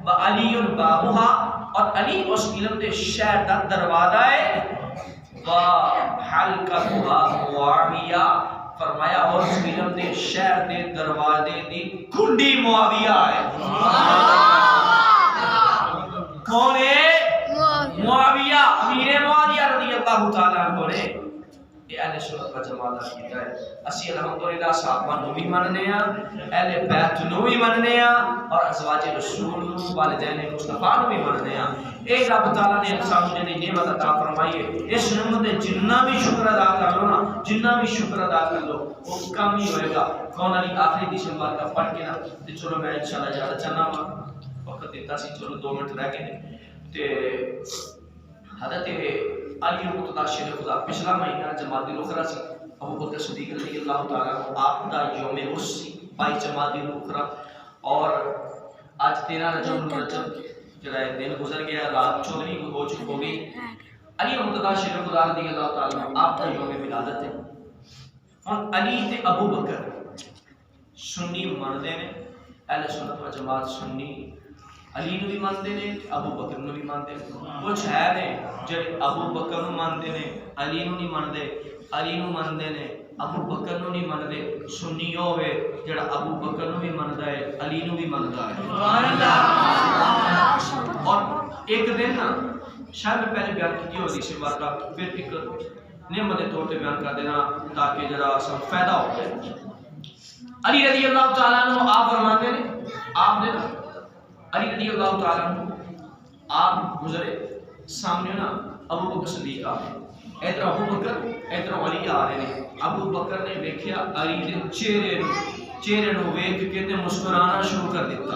و علی بابها اور علی اس علم دے شہر دا دروازہ ہے، و حلقتها معاویہ، فرمایا اور اس علم دے شہر دے دروازے دی کنڈی معاویہ ہے۔ کون ہے؟ معاویہ، امیر معاویہ رضی اللہ تعالیٰ عنہ نے یہ اہل سنت و جماعت کیتا ہے۔ اسی الحمدللہ صحابہ نو بھی مننے ہاں، اہل بیت نو بھی مننے ہاں، اور ازواج رسول نو، والدین مصطفیٰ نو بھی مننے ہاں۔ اے رب تعالیٰ نے انسان نے نعمت عطا فرمائی ہے، اس نعمت دے جنہ بھی شکر ادا کر لو نا، جنہ بھی شکر ادا کر لو وہ کم ہی ہوئے گا۔ کون علی آخری دسمبر کا پڑھ کے نا تے چلو میں انشاءاللہ زیادہ چلنا وا، وقت دیتا سی، چلو 2 منٹ رہ گئے تے حضرت علی مرتضیٰ شیر خدا پچھلا مہینہ جمادی الاخرہ سی، ابو بکر صدیق رضی اللہ تعالیٰ عنہ آپ دا یوم عرس سی 22 جمادی الاخرہ، اور آج 13 رجب الرجب جڑا دن گزر گیا، رات 14 ہو گئی۔ علی مرتضیٰ شیر خدا رضی اللہ تعالیٰ عنہ آپ دا یوم ولادت ہے۔ ہن علی تے ابو بکر سنی مندے نے، اہل سنت و جماعت سنی علی نو بھی مانتے نے، ابو بکر نو بھی مانتے نے۔ کچھ ہے نے جڑے ابو بکر نو مانتے نے، علی نو نہیں مانتے، علی نو مانتے نے، ابو بکر نو نہیں مانتے۔ سنی ہوئے جڑا ابو بکر نو بھی مانتا ہے، علی نو بھی مانتا ہے۔ اور ایک دن نا شاید میں پہلے بیان کی ہوگی اس بات کا، پھر ایک نعمت طور پہ بیان کر دینا تاکہ ذرا سب فائدہ ہو جائے۔ علی رضی اللہ تعالیٰ عنہ آپ فرماتے ہیں، آپ نے علی رضی اللہ تعالیٰ عنہ آپ گزرے سامنے نا ابو بکر صدیق آ رہے، ادھر ابو بکر ادھر علی آ رہے ہیں۔ ابو بکر نے دیکھا علی کے چہرے نو ویکھ کے تے مسکرانا شروع کر دیتا،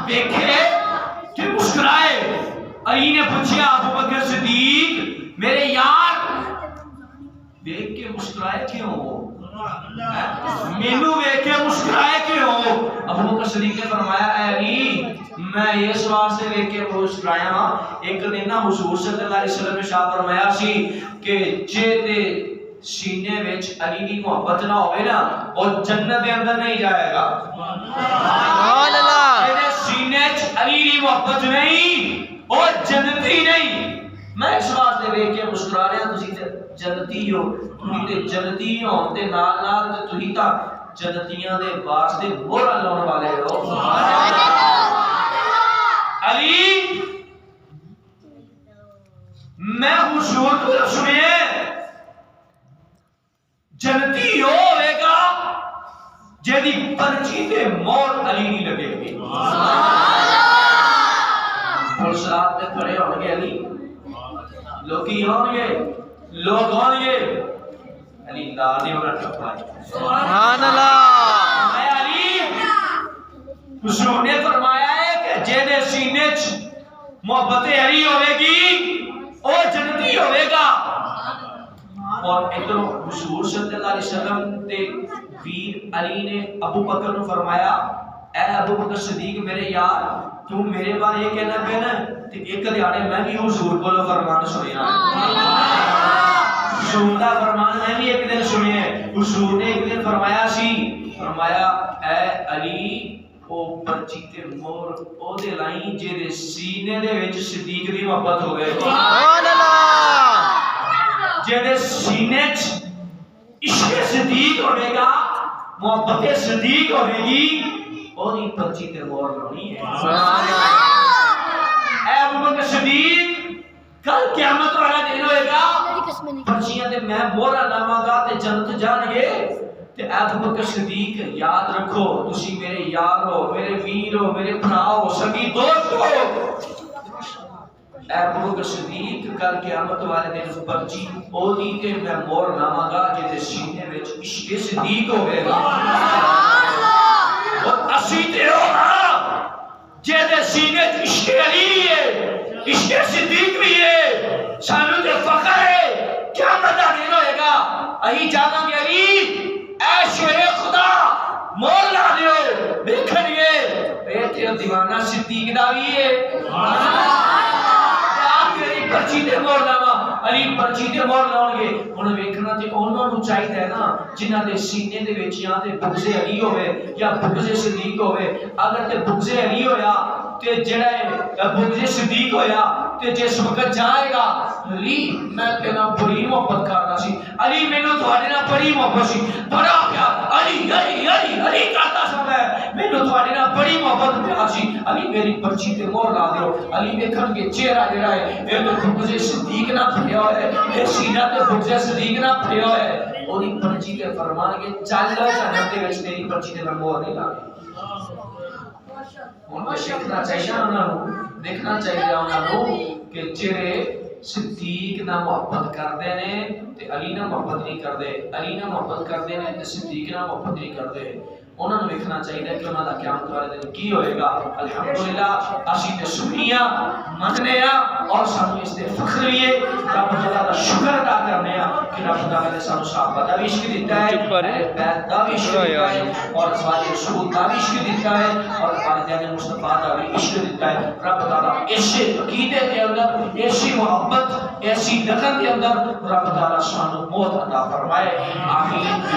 دیکھے کہ مسکرائے۔ علی نے پوچھا ابو بکر صدیق میرے یار دیکھ کے مسکرائے کیوں ہو؟ مینوں ویکھ کے مسکرائے کیوں؟ ابو بکر صدیق نے فرمایا اے علی میں اس واسطے ویکھ کے مسکرایا ہاں، ایک دن نا حضور صلی اللہ علیہ وسلم نے شاہ فرمایا سی کہ جے تے سینے وچ علی دی محبت نہ ہوئے نا وہ جنت دے اندر نہیں جائے گا۔ سبحان اللہ۔ جے سینے وچ علی دی محبت نہیں وہ جنتی نہیں۔ میں اس واسطے ویکھ کے مسکرا رہا تسی تے جنتی ہو، تسی تے جنتی ہون تے نال نال تے تسی تاں جنتیاں دے واسطے مہر لاون والے ہو۔ سبحان اللہ۔ علی میں حضور کو سنیے جنتی ہوئے گا جیدی پرچی تے مور علی نہیں لگے گی۔ پولیس رات تے کھڑے ہوں گے علی، لوگی ہوں گے، لوگ ہوں گے، علی لادی ہونا ٹھپائے۔ سبحان اللہ۔ میں علی حضور نے فرمایا ہے کہ جیدے سینے محبت علی ہوئے گی او جنتی ہوئے گا۔ اور ادھر حضور صلی اللہ علیہ وسلم تے ویر علی نے ابو بکر کو فرمایا اے ابو بکر صدیق میرے یار تو میرے بارے یہ کہنا پہ نا تے ایک دیاڑے میں بھی حضور کو فرمان سنیا، حضور کا فرمان میں بھی ایک دن سنیا۔ حضور نے ایک دن فرمایا سی، فرمایا اے علی او پرچی تے مور او دے لائیں جے دے سینے دے وچ صدیق دی محبت ہو گئے۔ سبحان اللہ۔ جے دے سینے وچ عشق صدیق ہوے گا محبت صدیق ہوئے گی اونی پرچی تے مور لونی ہے اے ابو بکر صدیق کل قیامت والا دن ہوئے گا پرچیاں تے میں مورا لاواں گا تے جنت جان گے تے اے ابو بکر صدیق یاد رکھو تسی میرے یار ہو میرے ویر ہو میرے بھرا ہو سگی دوست ہو اے ابو بکر صدیق کل قیامت والے دن پرچی اونی تے میں مور لاواں گا جے سینے وچ عشق صدیق ہوے گا اور اسی تے ہوگا جے سینے وچ عشق علی ہے عشق صدیق بھی ہے سانو تے فخر ہے قیامت دا دن ہوئے گا اہی جانا گے علی اے شوہے خدا مور لا دیو دیکھن گے اے تے دیوانہ صدیق دا بھی ہے پرچی تے مور لاواں علی پرچی تے مور لاؤن گے ہن ویکھنا تے انہاں نوں چاہیدا ہے نا جنہاں دے سینے دے وچ یا تے بغض علی ہوے یا بغض صدیق ہوے اگر تے بغض علی ہویا تے جڑا ہے بغض صدیق ہویا تے جس وقت جائے گا علی میں تے نال بڑی محبت کردا سی علی مینوں تواڈے نال بڑی محبت سی بڑا پیار علی علی علی علی کردا سا مینوں تواڈے نال بڑی محبت پیار سی علی میری پرچی تے مور لا دیو علی ویکھن گے چہرہ جڑا ہے اے تے بغض صدیق نہ بھریا ہوا ہے اے سینہ تے بغض صدیق نہ بھریا ہوا ہے اودی پرچی تے فرمان گے چل جنت دے وچ تیری پرچی تے میں مور نہیں لاوی ہن میں دیکھنا چاہیے انہاں نوں دیکھنا چاہیے انہاں نوں کہ جڑے صدیق نہ محبت کردے نے تے علی نہ محبت نہیں کردے علی نہ محبت کردے نے تے صدیق نہ محبت نہیں کردے انہوں نے دیکھنا چاہیے کہ انہوں نے قیامت والے دن کی ہوئے گا الحمدللہ اسی تے سنیاں مننے اور سانو اس تے فخر بھی ہے رب تعالیٰ کا شکر ادا کرنے کہ رب تعالیٰ نے سانو صحابہ دا بھی عشق دیتا ہے اہل بیت دا بھی عشق دیتا ہے اور ازواج رسول دا بھی عشق دیتا ہے اور والدین مصطفیٰ دا بھی عشق دیتا ہے رب تعالیٰ ایسے عقیدے کے اندر ایسی محبت ایسی لگن کے اندر رب تعالیٰ سانو موت عطا فرمائے آمین